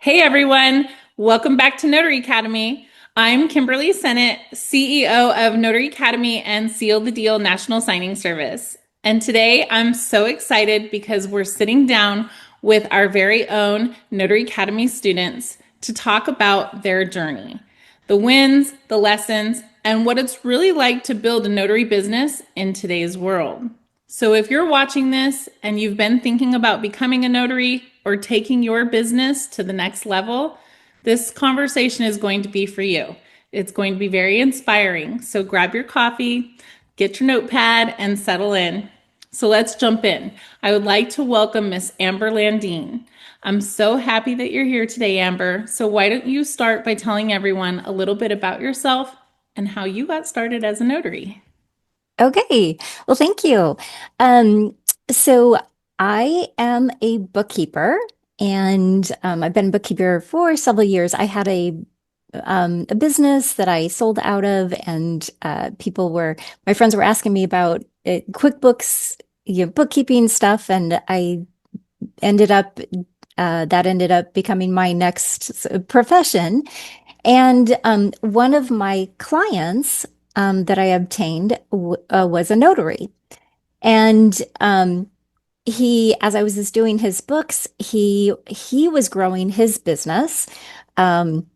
Hey everyone, welcome back to Notary Academy. I'm Kimberly Sennett, CEO of Notary Academy and Seal the Deal National Signing Service. And today I'm so excited because we're sitting down with our very own Notary Academy students to talk about their journey, the wins, the lessons, and what it's really like to build a notary business in today's world. So if you're watching this and you've been thinking about becoming a notary or taking your business to the next level, this conversation is going to be for you. It's going to be very inspiring. So grab your coffee, get your notepad, and settle in. So let's jump in. I would like to welcome Miss Amber Landine. I'm so happy that you're here today, Amber. So why don't you start by telling everyone a little bit about yourself and how you got started as a notary? Okay. Well, thank you. Um, so I am a bookkeeper and I've been a bookkeeper for several years. I had a business that I sold out of and my friends were asking me about QuickBooks, bookkeeping stuff, and I ended up that ended up becoming my next profession. And one of my clients that I obtained was a notary. And as I was just doing his books, he was growing his business. Um,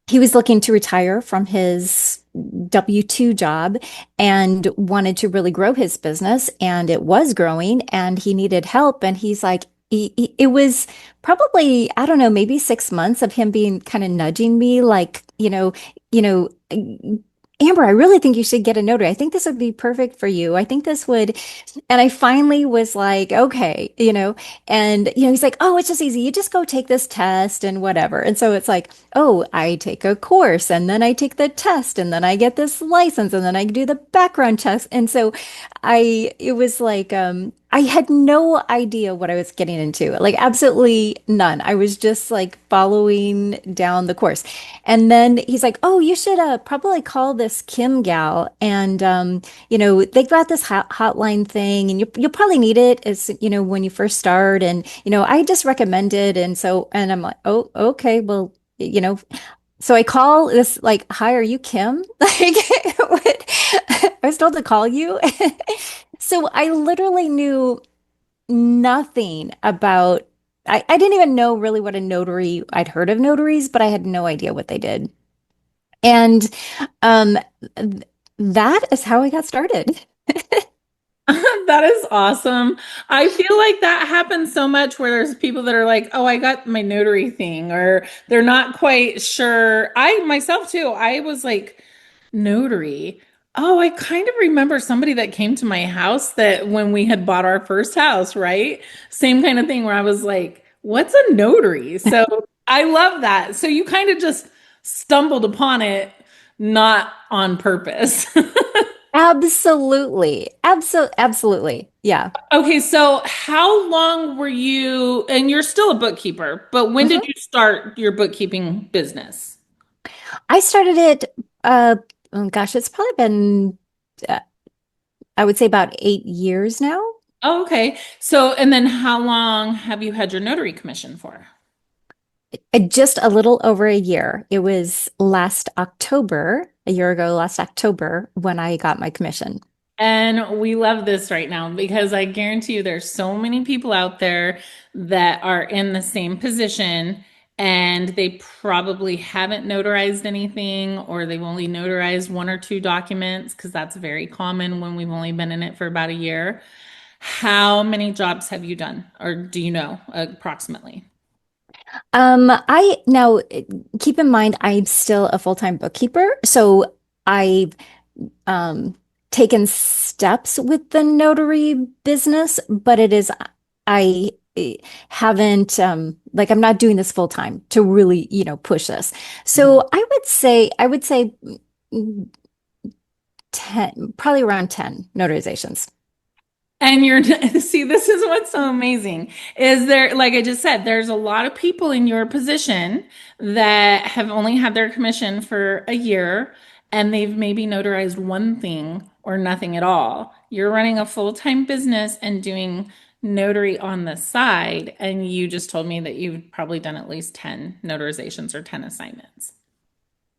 he was looking to retire from his W-2 job and wanted to really grow his business, and it was growing, and he needed help. And he's like, it was probably, I don't know, maybe 6 months of him being kind of nudging me, like, Amber, I really think you should get a notary. I think this would be perfect for you. I think this would. And I finally was like, okay, and he's like, oh, it's just easy. You just go take this test and whatever. And so it's like, oh, I take a course and then I take the test and then I get this license and then I do the background checks. And so it was like, I had no idea what I was getting into, like absolutely none. I was just like following down the course. And then he's like, oh, you should probably call this Kim gal. And, they got this hotline thing and you'll probably need it as, when you first start. And, I just recommend it. And I'm like, oh, okay, well, you know, so I call this like, hi, are you Kim? Like, I was told to call you. So I literally knew nothing about, I didn't even know really what a notary, I'd heard of notaries, but I had no idea what they did. And um, th- that is how I got started. That is awesome. I feel like that happens so much where there's people that are like, oh, I got my notary thing, or they're not quite sure. I myself too, I was like, notary. Oh, I kind of remember somebody that came to my house that when we had bought our first house, right? Same kind of thing where I was like, what's a notary? So I love that. So you kind of just stumbled upon it, not on purpose. Absolutely. Absolutely. Yeah. Okay, so how long were you, and you're still a bookkeeper, but when did Mhm. you start your bookkeeping business? I started it, oh gosh, it's probably been, uh, I would say about 8 years now. Oh, okay. So, and then how long have you had your notary commission for? Just a little over a year. It was last October, a year ago, last October, when I got my commission. And we love this right now because I guarantee you there's so many people out there that are in the same position and they probably haven't notarized anything or they've only notarized one or two documents because that's very common when we've only been in it for about a year. How many jobs have you done, or do you know approximately? I now keep in mind I'm still a full-time bookkeeper, so I've um taken steps with the notary business, but I haven't like I'm not doing this full time to really, push this. So I would say 10, probably around 10 notarizations. And you're, see, this is what's so amazing is there, like I just said, there's a lot of people in your position that have only had their commission for a year and they've maybe notarized one thing or nothing at all. You're running a full-time business and doing notary on the side, and you just told me that you've probably done at least 10 notarizations or 10 assignments.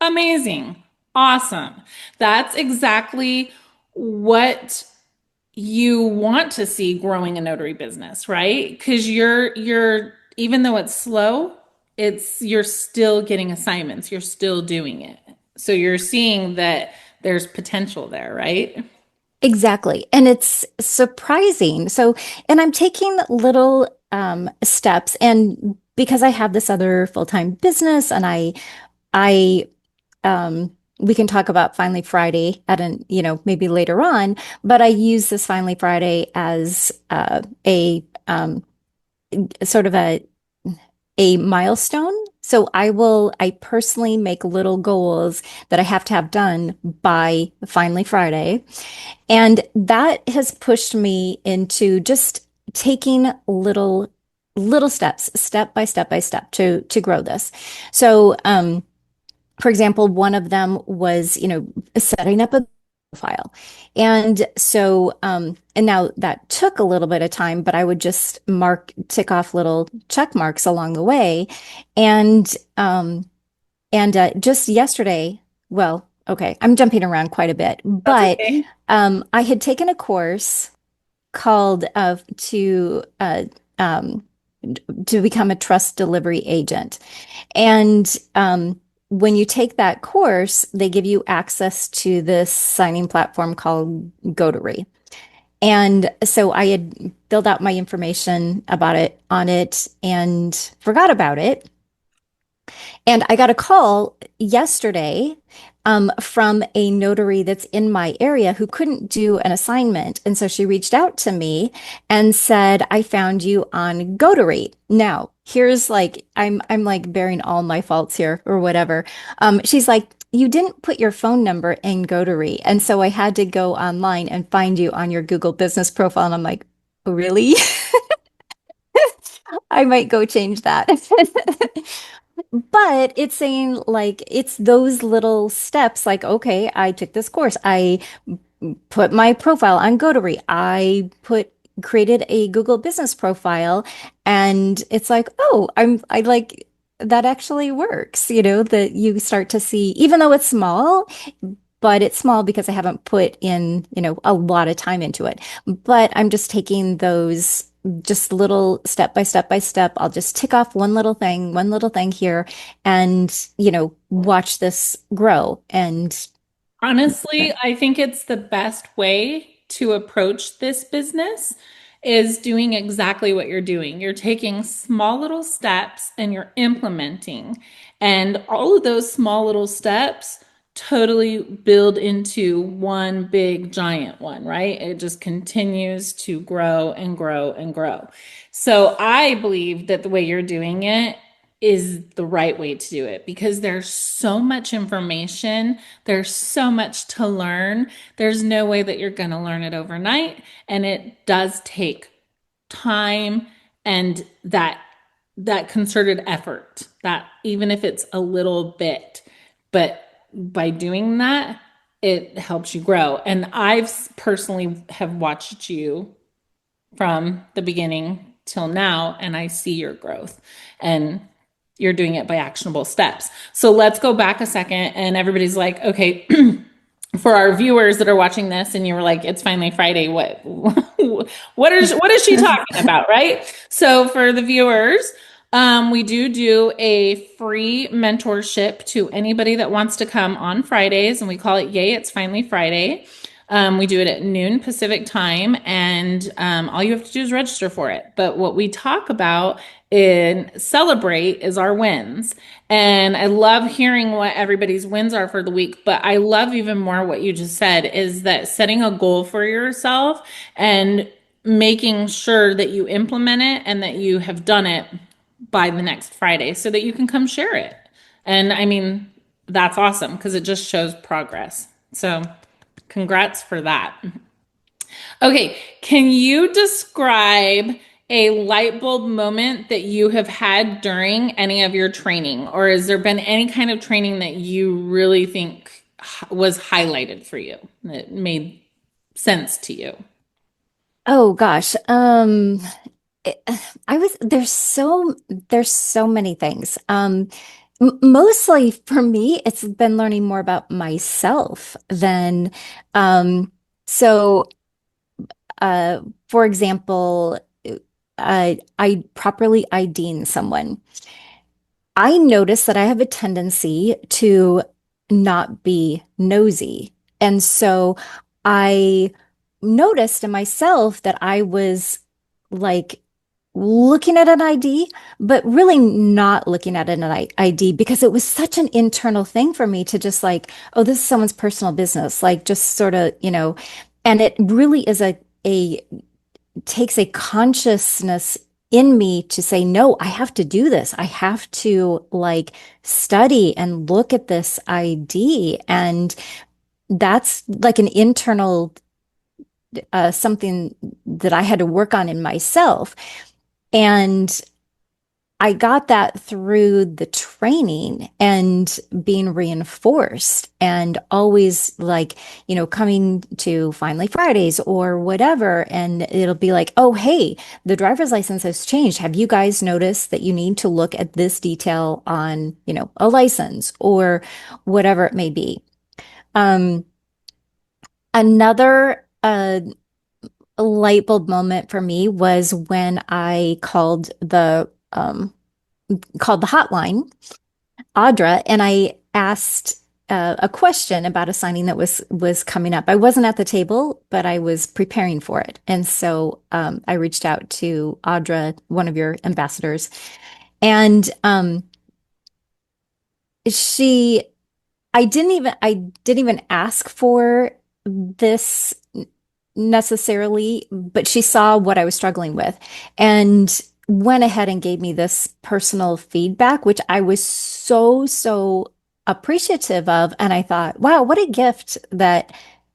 Amazing. Awesome. That's exactly what you want to see growing a notary business, right? Because you're even though it's slow, it's you're still getting assignments, you're still doing it. So you're seeing that there's potential there, right? Exactly. And it's surprising. So, and I'm taking little steps, and because I have this other full-time business, and I we can talk about Finally Friday at an, maybe later on, but I use this Finally Friday as a sort of a milestone. So I personally make little goals that I have to have done by Finally Friday. And that has pushed me into just taking little steps, step by step to grow this. So, for example, one of them was, setting up a file. And so, and now that took a little bit of time, but I would just tick off little check marks along the way. And, just yesterday, well, okay, I'm jumping around quite a bit, That's but, okay. I had taken a course called, um, to become a trust delivery agent. And when you take that course, they give you access to this signing platform called Notary. And so I had filled out my information about it on it and forgot about it. And I got a call yesterday from a notary that's in my area who couldn't do an assignment. And so she reached out to me and said, I found you on Notary. Now, here's like, I'm like bearing all my faults here or whatever. She's like, you didn't put your phone number in Notary. And so I had to go online and find you on your Google business profile. And I'm like, really? I might go change that. But it's saying like it's those little steps like, okay, I took this course. I put my profile on Notary. Created a Google business profile, and it's like, oh, I like that actually works, that you start to see, even though it's small, but it's small because I haven't put in, a lot of time into it. But I'm just taking those just little step by step. I'll just tick off one little thing here, and, watch this grow. And Honestly, I think it's the best way to approach this business is doing exactly what you're doing. You're taking small little steps and you're implementing. And all of those small little steps totally build into one big giant one, right? It just continues to grow and grow and grow. So I believe that the way you're doing it is the right way to do it because there's so much information, there's so much to learn. There's no way that you're going to learn it overnight, and it does take time and that concerted effort. That even if it's a little bit, but by doing that, it helps you grow. And I've personally have watched you from the beginning till now, and I see your growth. And you're doing it by actionable steps. So let's go back a second, and everybody's like, okay, for our viewers that are watching this, and you were like, it's finally Friday. What is she talking about, right? So for the viewers, we do a free mentorship to anybody that wants to come on Fridays, and we call it Yay, It's Finally Friday. We do it at noon Pacific time, and all you have to do is register for it. But what we talk about and celebrate is our wins. And I love hearing what everybody's wins are for the week. But I love even more what you just said is that setting a goal for yourself and making sure that you implement it and that you have done it by the next Friday so that you can come share it. And I mean, that's awesome because it just shows progress. So, congrats for that. Okay, can you describe a light bulb moment that you have had during any of your training? Or has there been any kind of training that you really think was highlighted for you that made sense to you? Oh gosh. it- I was there's so many things. Mostly for me, it's been learning more about myself than um so uh for example, I properly IDing someone. I notice that I have a tendency to not be nosy. And so I noticed in myself that I was like looking at an ID, but really not looking at an ID because it was such an internal thing for me to just like, oh, this is someone's personal business, like just sort of, and it really is a takes a consciousness in me to say, no, I have to do this. I have to like study and look at this ID. And that's like an internal something that I had to work on in myself. And I got that through the training and being reinforced and always like, coming to Finally Fridays or whatever. And it'll be like, oh, hey, the driver's license has changed. Have you guys noticed that you need to look at this detail on, a license or whatever it may be? Um, another light bulb moment for me was when I called the hotline, Audra, and I asked a question about a signing that was coming up. I wasn't at the table, but I was preparing for it, and so I reached out to Audra, one of your ambassadors, and she I didn't even ask for this necessarily, but she saw what I was struggling with and went ahead and gave me this personal feedback, which I was so appreciative of. And I thought, wow, what a gift that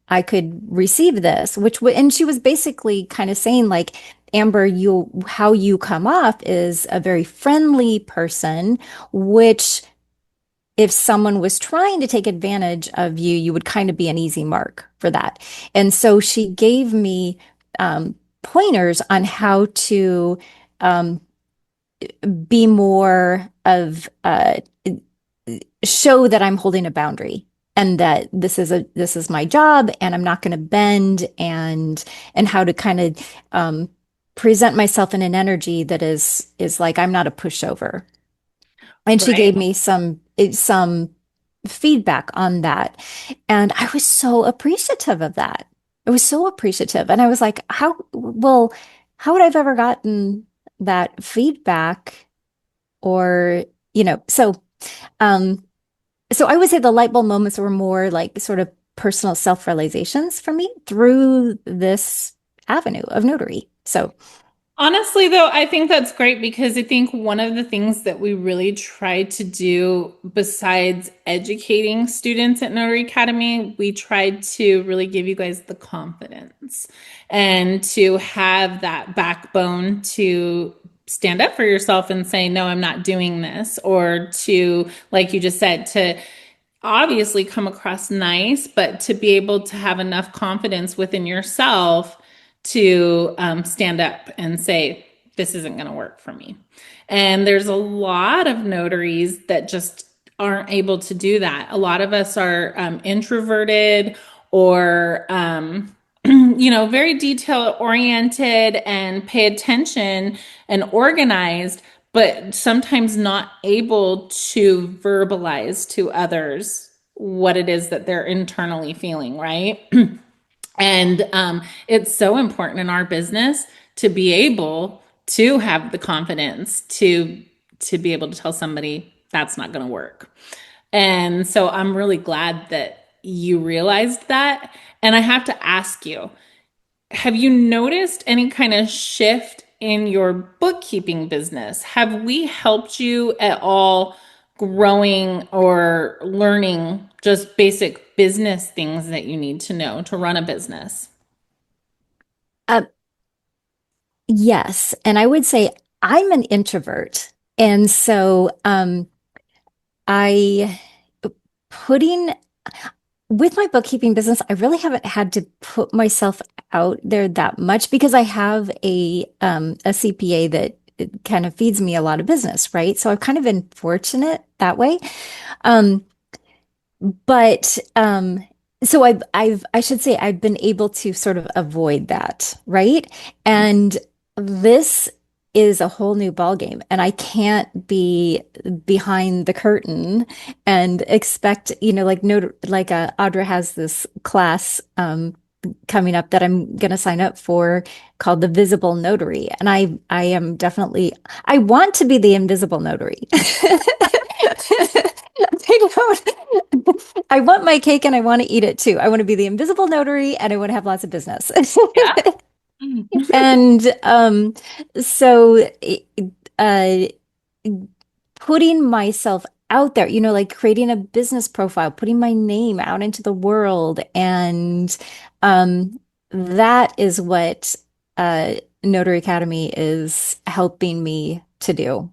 I could receive this, and she was basically kind of saying like, Amber, how you come off is a very friendly person, which if someone was trying to take advantage of you, you would kind of be an easy mark for that. And so she gave me pointers on how to um, be more of show that I'm holding a boundary and that this is my job and I'm not going to bend and how to kind of present myself in an energy that is like I'm not a pushover. And she Right. gave me some feedback on that. And I was so appreciative of that. I was so appreciative. And I was like, how would I've ever gotten that feedback? Or, um, so I would say the light bulb moments were more like sort of personal self-realizations for me through this avenue of notary. So, Honestly, though, I think that's great because I think one of the things that we really try to do, besides educating students at Notary Academy, we tried to really give you guys the confidence and to have that backbone to stand up for yourself and say, no, I'm not doing this, or to, like you just said, to obviously come across nice, but to be able to have enough confidence within yourself to stand up and say, this isn't going to work for me. And there's a lot of notaries that just aren't able to do that. A lot of us are introverted or, very detail oriented and pay attention and organized, but sometimes not able to verbalize to others what it is that they're internally feeling, right? And it's so important in our business to be able to have the confidence to be able to tell somebody that's not going to work. And so I'm really glad that you realized that. And I have to ask you, have you noticed any kind of shift in your bookkeeping business? Have we helped you at all growing or learning just basic business things that you need to know to run a business? uh, yes. And I would say I'm an introvert. And so, I putting with my bookkeeping business, I really haven't had to put myself out there that much because I have a CPA that it kind of feeds me a lot of business, right? So I've kind of been fortunate that way. Um, but so I should say I've been able to sort of avoid that, right? And this is a whole new ballgame, and I can't be behind the curtain and expect, like no, like Audra has this class coming up that I'm going to sign up for called the Visible Notary, and I am definitely I want to be the invisible notary. I don't. I want my cake and I want to eat it too. I want to be the invisible notary and I want to have lots of business. Yeah. And so uh, putting myself out there, like creating a business profile, putting my name out into the world, and that is what uh, Notary Academy is helping me to do.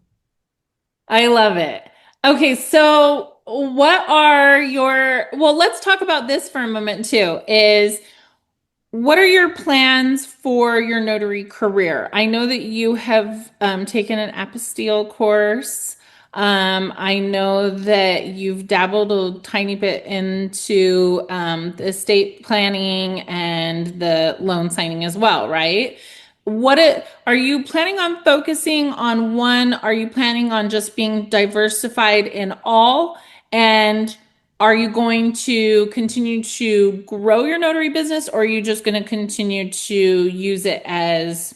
I love it. Okay, so what are your, well, let's talk about this for a moment too, is what are your plans for your notary career? I know that you have taken an apostille course. I know that you've dabbled a tiny bit into the estate planning and the loan signing as well, right? Are you planning on focusing on one? Are you planning on just being diversified in all? And are you going to continue to grow your notary business, or are you just going to continue to use it as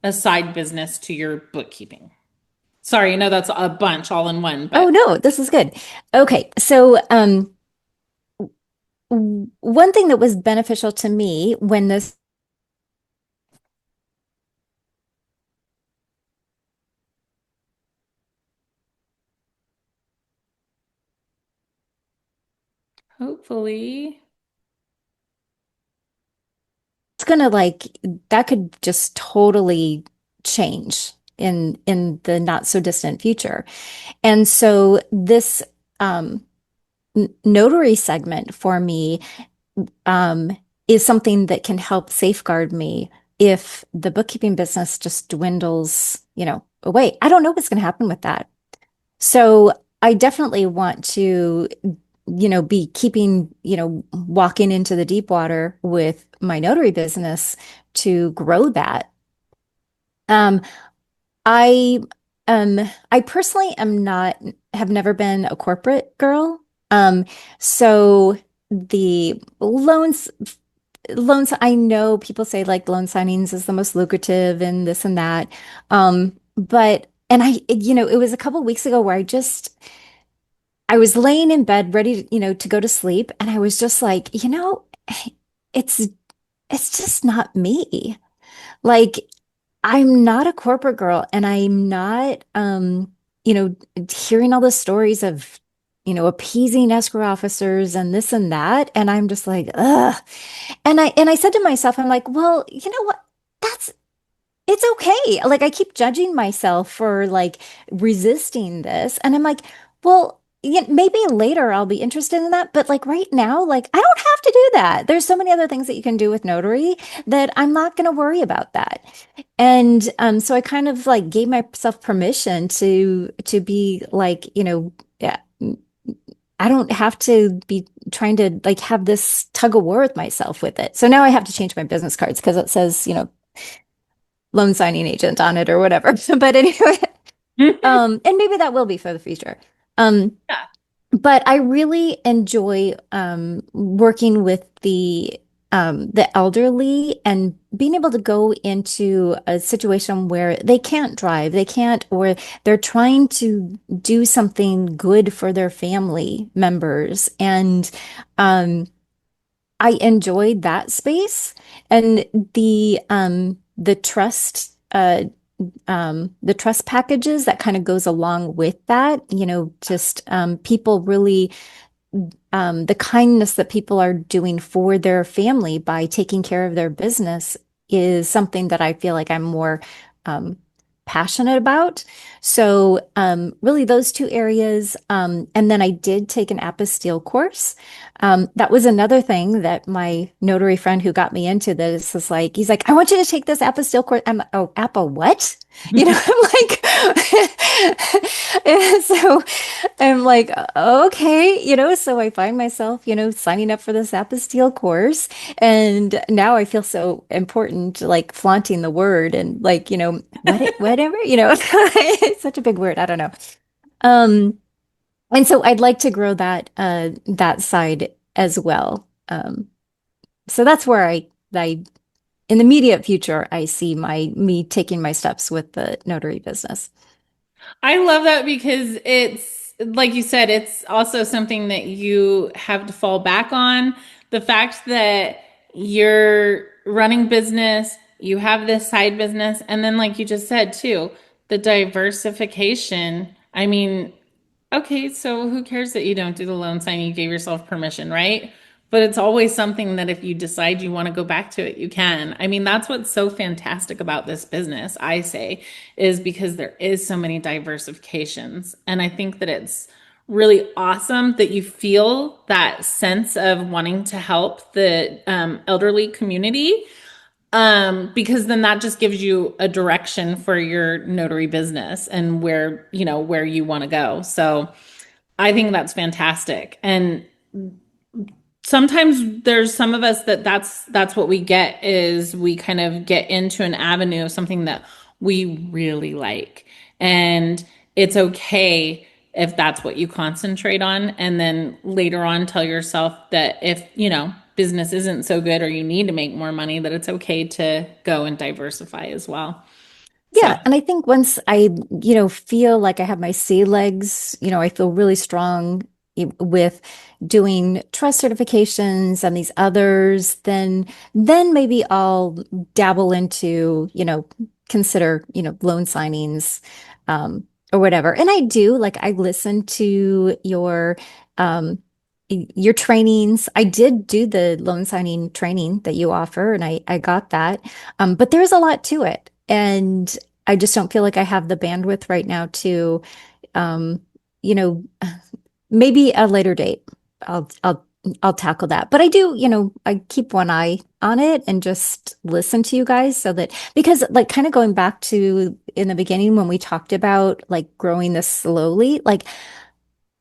a side business to your bookkeeping? Sorry, I know that's a bunch all in one, Oh but no, this is good. Okay, so one thing that was beneficial to me when this hopefully. it's gonna that could just totally change in the not so distant future. And so this um notary segment for me um is something that can help safeguard me if the bookkeeping business just dwindles, away. I don't know what's gonna happen with that. So I definitely want to, be keeping, walking into the deep water with my notary business to grow that. Um, I I personally have never been a corporate girl. Um, so the loans, I know people say like loan signings is the most lucrative and this and that. But and it was a couple weeks ago where I was laying in bed ready to, to go to sleep, and I was just like, it's it's just not me. Like I'm not a corporate girl and I'm not you know, hearing all the stories of, appeasing escrow officers and this and that. And I'm just like, ugh. And I said to myself, I'm like, well, you know what? That's it's okay. Like I keep judging myself for like resisting this. And I'm like, well, yeah, maybe later I'll be interested in that. But like right now, like I don't have to do that. There's so many other things that you can do with notary that I'm not going to worry about that. And so I kind of like gave myself permission to be like, yeah, I don't have to be trying to like have this tug of war with myself with it. So now I have to change my business cards because it says, loan signing agent on it or whatever. But anyway, and maybe that will be for the future. Um, Yeah. but I really enjoy working with the elderly and being able to go into a situation where they can't drive, they can't, or they're trying to do something good for their family members. And um, I enjoyed that space and the trust the trust packages that kind of goes along with that, just people really the kindness that people are doing for their family by taking care of their business is something that I feel like I'm more um passionate about. So, really those two areas. And then I did take an apostille course. That was another thing that my notary friend who got me into this is like, he's like, I want you to take this apostille course. I'm like, oh, appa what? You know, I'm like, and so I'm like, okay, so I find myself, signing up for this apostille course. And now I feel so important, like flaunting the word and like, whatever, it's such a big word. I don't know. Um, and so I'd like to grow that side as well. So that's where I in the immediate future, I see me taking my steps with the notary business. I love that because it's, like you said, it's also something that you have to fall back on. The fact that you're running business, you have this side business, and then, like you just said, too, the diversification. I mean, okay, so who cares that you don't do the loan signing? You gave yourself permission, right? But it's always something that if you decide you want to go back to it, you can. I mean, that's what's so fantastic about this business, I say, is because there is so many diversifications. And I think that it's really awesome that you feel that sense of wanting to help the elderly community, because then that just gives you a direction for your notary business and where you want to go. So I think that's fantastic. And sometimes there's some of us that's what we get is we kind of get into an avenue of something that we really like. And it's okay if that's what you concentrate on. And then later on tell yourself that if, business isn't so good or you need to make more money, that it's okay to go and diversify as well. So Yeah, and I think once I, feel like I have my sea legs, I feel really strong with doing trust certifications and these others, then maybe I'll dabble into, consider, loan signings, or whatever. And I do, like I listen to your trainings. I did do the loan signing training that you offer, and I got that. But there's a lot to it. And I just don't feel like I have the bandwidth right now to, um, you know, maybe a later date. I'll tackle that. But I do, I keep one eye on it and just listen to you guys so that because like kind of going back to in the beginning when we talked about like growing this slowly, like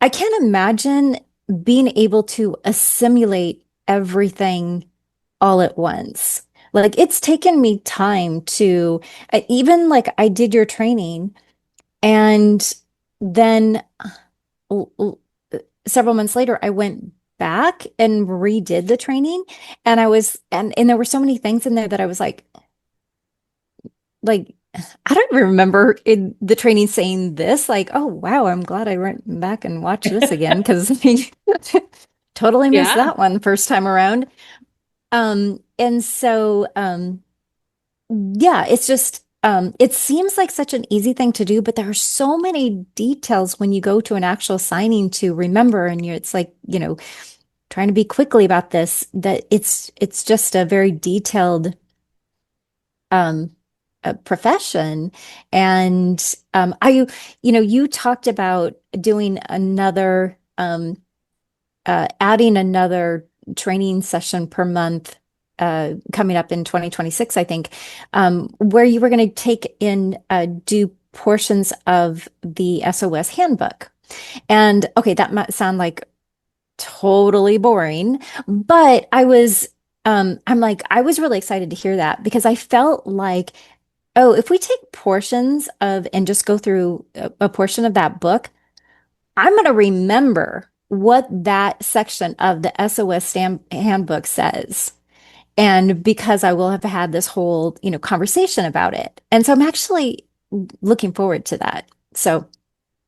I can't imagine being able to assimilate everything all at once. Like it's taken me time to even like I did your training and then l- l- several months later I went back and redid the training and and there were so many things in there that I was like I don't even remember in the training saying this like oh wow I'm glad I went back and watched this again because totally missed yeah. that one the first time around. And so yeah, it's just it seems like such an easy thing to do, but there are so many details when you go to an actual signing to remember, and it's like, trying to be quickly about this, that it's just a very detailed um profession. And you talked about doing another adding another training session per month coming up in 2026, I think, where you were going to take in do portions of the SOS handbook. And okay, that might sound like totally boring, but I was really excited to hear that because I felt like, oh, if we take portions of and just go through a portion of that book, I'm going to remember what that section of the SOS handbook says. And because I will have had this whole, conversation about it. And so I'm actually looking forward to that. So,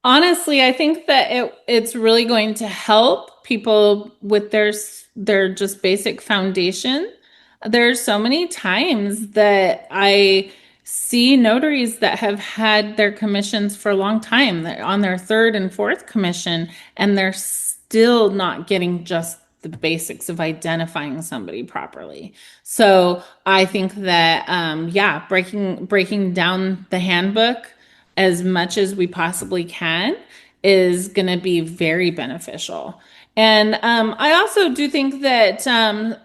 Honestly, I think that it's really going to help people with their just basic foundation. There's so many times that I see notaries that have had their commissions for a long time. They're on their third and fourth commission, and they're still not getting just the basics of identifying somebody properly. So I think that yeah, breaking down the handbook as much as we possibly can is going to be very beneficial. And I also do think that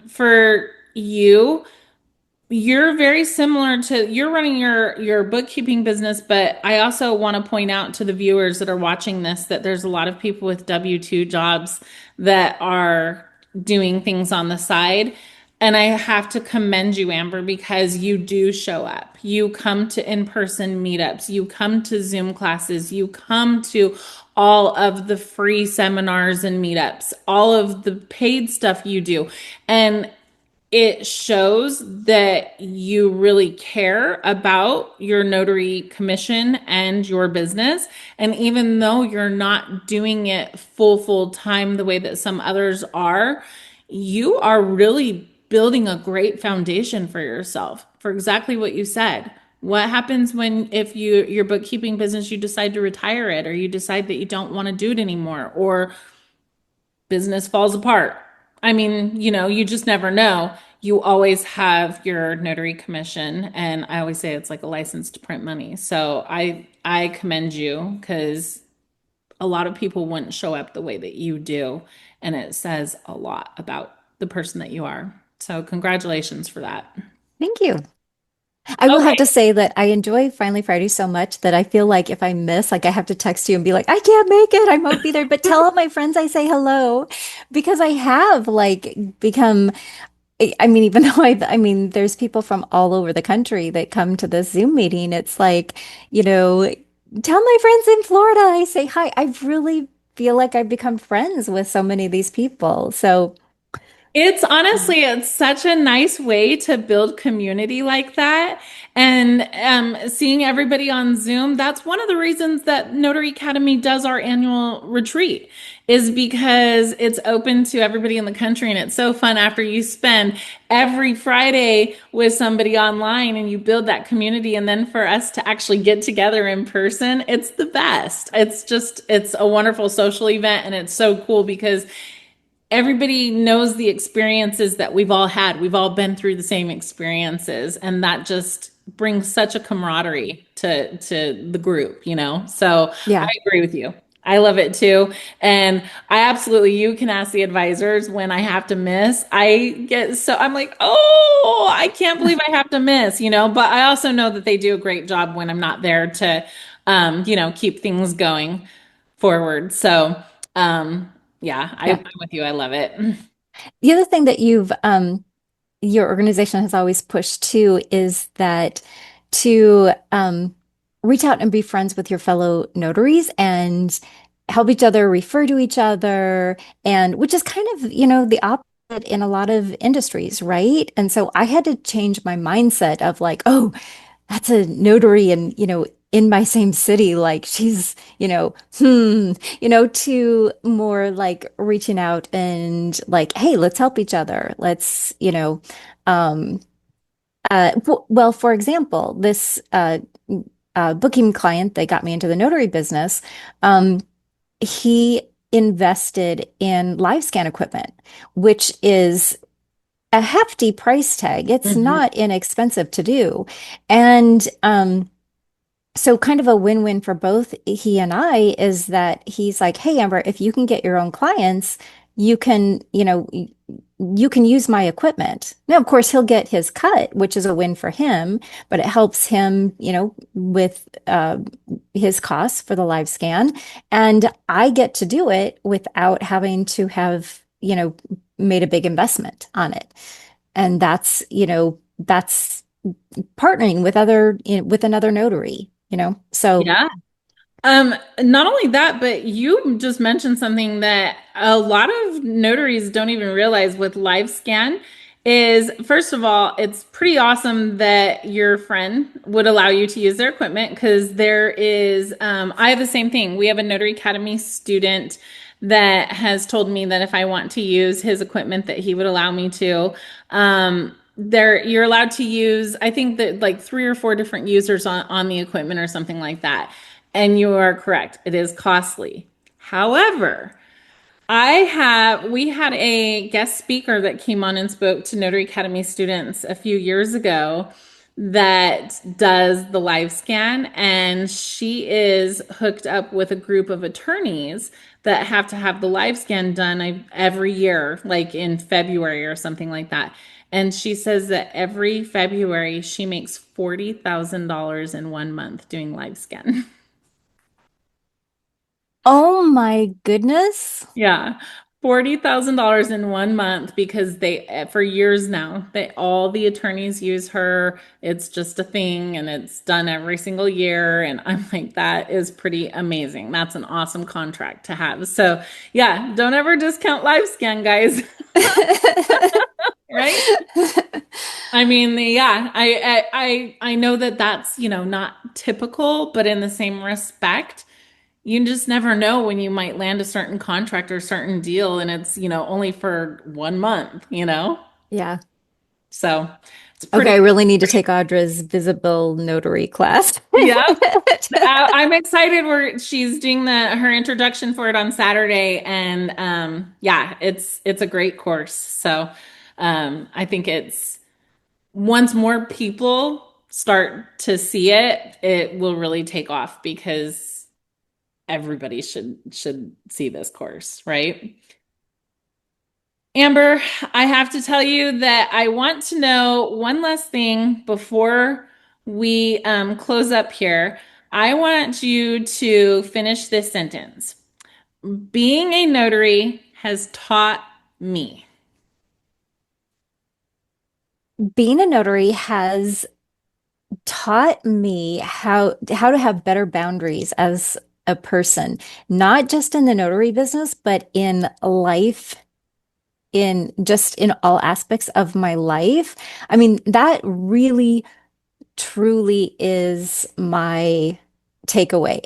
for you, you're very similar to you're running your bookkeeping business, but I also want to point out to the viewers that are watching this that there's a lot of people with W-2 jobs that are doing things on the side. And I have to commend you, Amber, because you do show up. You come to in-person meetups, you come to Zoom classes, you come to all of the free seminars and meetups, all of the paid stuff you do. And it shows that you really care about your notary commission and your business. And even though you're not doing it full time the way that some others are, you are really building a great foundation for yourself for exactly what you said. What happens when if your bookkeeping business you decide to retire it or you decide that you don't want to do it anymore or business falls apart. I mean, you just never know. You always have your notary commission, and I always say it's like a license to print money. So I commend you because a lot of people wouldn't show up the way that you do, and it says a lot about the person that you are. So congratulations for that. Thank you. I will have Okay. to say that I enjoy Finally Friday so much that I feel like if I miss, like I have to text you and be like, I can't make it. I won't be there. But tell all my friends I say hello because I have like become, I mean, even though I mean, there's people from all over the country that come to this Zoom meeting. It's like, you know, tell my friends in Florida I say hi. I really feel like I've become friends with so many of these people. So, It's honestly, it's such a nice way to build community like that. And seeing everybody on Zoom, that's one of the reasons that Notary Academy does our annual retreat, is because it's open to everybody in the country. And it's so fun after you spend every Friday with somebody online and you build that community. And then for us to actually get together in person, it's the best. It's a wonderful social event. And it's so cool because everybody knows the experiences that we've all had. We've all been through the same experiences, and that just brings such a camaraderie to the group. So I yeah. agree with you. I love it too. And I absolutely, you can ask the advisors when I have to miss. I'm like, oh, I can't believe I have to miss, but I also know that they do a great job when I'm not there to, keep things going forward. So, yeah, I'm Yeah. with you. I love it. The other thing that your organization has always pushed too is that to reach out and be friends with your fellow notaries and help each other refer to each other, and which is kind of, the opposite in a lot of industries, right? And so I had to change my mindset of like, oh, that's a notary and, in my same city, like she's, to more like reaching out and like, hey, let's help each other. Let's, um, well, for example, this booking client that got me into the notary business, um, he invested in live scan equipment, which is a hefty price tag. It's Mhm. not inexpensive to do. And so kind of a win-win for both he and I is that he's like, hey, Amber, if you can get your own clients, you can, you can use my equipment. Now, of course, he'll get his cut, which is a win for him, but it helps him, with his costs for the live scan. And I get to do it without having to have, made a big investment on it. And that's partnering with with another notary, So Yeah. Not only that, but you just mentioned something that a lot of notaries don't even realize with live scan is, first of all, it's pretty awesome that your friend would allow you to use their equipment because I have the same thing. We have a Notary Academy student that has told me that if I want to use his equipment, that he would allow me to. You're allowed to use, I think that like three or four different users on the equipment or something like that. And you are correct. It is costly. However, We had a guest speaker that came on and spoke to Notary Academy students a few years ago that does the live scan, and she is hooked up with a group of attorneys that have to have the live scan done every year, like in February or something like that. And she says that every February she makes $40,000 in 1 month doing live scan. Oh my goodness. Yeah. $40,000 in 1 month because for years now, all the attorneys use her. It's just a thing and it's done every single year. And I'm like, that is pretty amazing. That's an awesome contract to have. So yeah, don't ever discount LiveScan, guys. Right? I mean, yeah, I know that that's, not typical, but in the same respect, you just never know when you might land a certain contract or certain deal and it's, only for 1 month. Yeah. So it's Okay, pretty, I really need to take Audra's visible notary class. yeah. I'm excited where she's doing her introduction for it on Saturday. And yeah, it's a great course. So I think it's once more people start to see it, it will really take off because everybody should see this course, right? Amber, I have to tell you that I want to know one last thing before we close up here. I want you to finish this sentence. Being a notary has taught me. Being a notary has taught me how to have better boundaries as a person, not just in the notary business, but in life, in just in all aspects of my life. I mean, that really truly is my takeaway.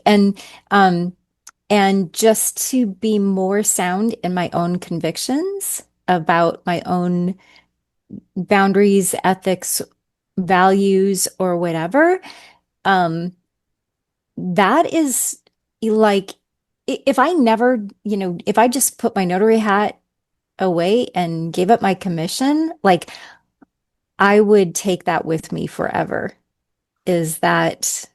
And just to be more sound in my own convictions about my own boundaries, ethics, values, or whatever. Um, that is like if I never, if I just put my notary hat away and gave up my commission, like I would take that with me forever. Is that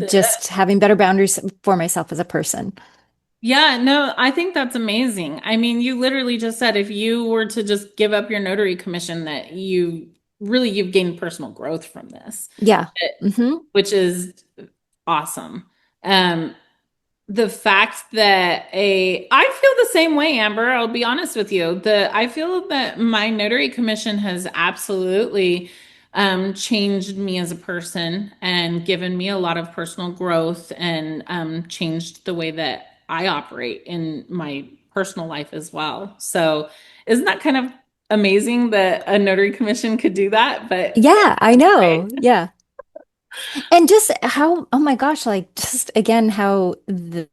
just having better boundaries for myself as a person? Yeah, no, I think that's amazing. I mean, you literally just said if you were to just give up your notary commission, that you've gained personal growth from this, Yeah. Hmm. which is awesome. Um, the fact that I feel the same way, Amber, I'll be honest with you. I feel that my notary commission has absolutely changed me as a person and given me a lot of personal growth and changed the way that I operate in my personal life as well. So isn't that kind of amazing that a notary commission could do that? But Yeah, I right. know. Yeah. And just how, oh my gosh, like just again, how the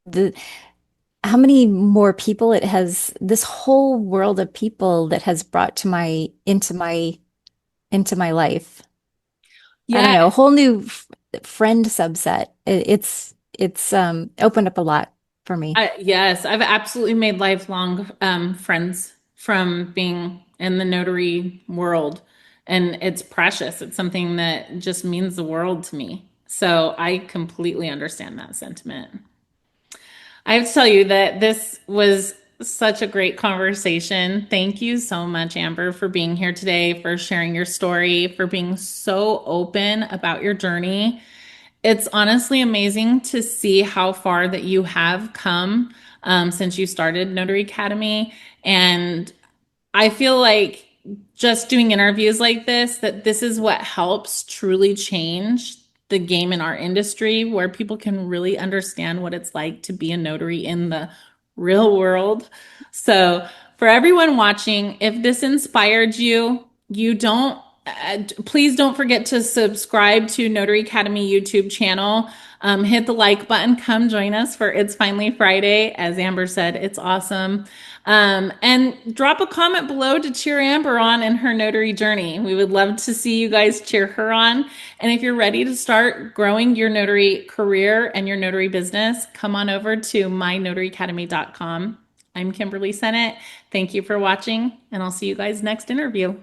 how many more people it has, this whole world of people that has brought to into my life. I don't Yeah, know, a whole new friend subset. It's opened up a lot for me. Yes, I've absolutely made lifelong friends from being in the notary world, and it's precious. It's something that just means the world to me. So I completely understand that sentiment. I have to tell you that this was such a great conversation. Thank you so much, Amber, for being here today, for sharing your story, for being so open about your journey. It's honestly amazing to see how far that you have come since you started Notary Academy. And I feel like just doing interviews like this, that this is what helps truly change the game in our industry, where people can really understand what it's like to be a notary in the real world. So, for everyone watching, if this inspired you, you don't please don't forget to subscribe to Notary Academy YouTube channel. Hit the like button. Come join us for It's Finally Friday. As Amber said, it's awesome. And drop a comment below to cheer Amber on in her notary journey. We would love to see you guys cheer her on. And if you're ready to start growing your notary career and your notary business, come on over to mynotaryacademy.com. I'm Kimberly Sennett. Thank you for watching, and I'll see you guys next interview.